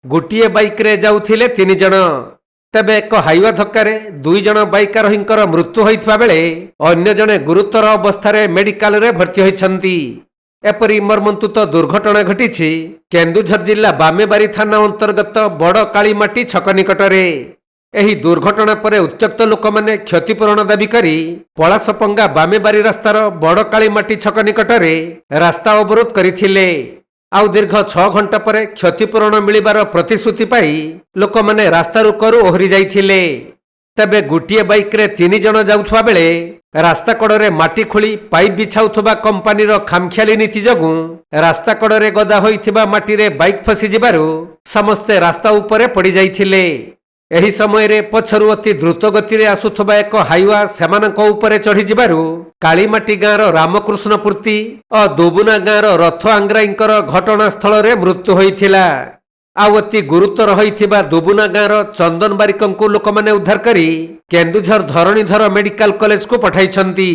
गोटे बाइक रे जाउथिले 3 जण। तेबे एक हाइवा धक्का 2 जण बाइक आरोहींकर मृत्यु होइथबा बेले अन्य जणे गुरुतर अवस्था मेडिकल रे भर्ती होइछंती। एपरी मर्मन्तुत दुर्घटना घटी केन्दुझर जिला बामेबारी थाना अंतर्गत बड़ कालीमाटी छक निकटरे। एही दुर्घटना पर उत्त्यक्त लोक माने क्षतिपूरण दाबी करी पलासपंगा बामेबारी रास्तार बड़ कालीमाटी छक निकटरे रास्ता अवरोध करथिले। आउ दीर्घ 6 घंटा पर क्षतिपूरण मिलिबार प्रतिश्रुति पाई लोक माने रास्ता रुकरू ओहरी जाइथिले। तेबे गोटे बाइक रे 3 जण जाउथबा बेले रास्ता कड़े माटी खोली पाइप बिछाउथबा कंपानीर खामखियाली नीति जगु रास्ता कड़े गदा होइथिबा माटी रे बाइक फसी जिबारु समस्ते रास्ता उपरे पड़ी जाइथिले। एही समय रे पछरु अति द्रुत गति रे आसुथबा एक हाइवा सेमानक उपरे चढ़ी जिबारु कालीमाटी गाँर रामकृष्ण पूर्ति और दोबुना गाँर रथ आंग्राईंकर घटनास्थल रे मृत्यु होइथिला। आउ अति गुरुतर होइथिबा दोबुना गाँर चंदन बारिकंकु लोक माने उद्धार करी केन्दुझर धरणीधर मेडिकल कॉलेज को पठाइछंती।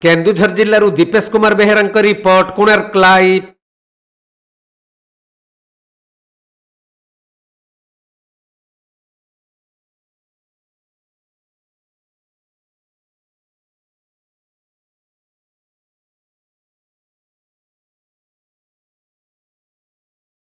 केन्दुझर जिल्लारू दीपेश कुमार बेहेरांक रिपोर्ट, कोणार्क लाइव।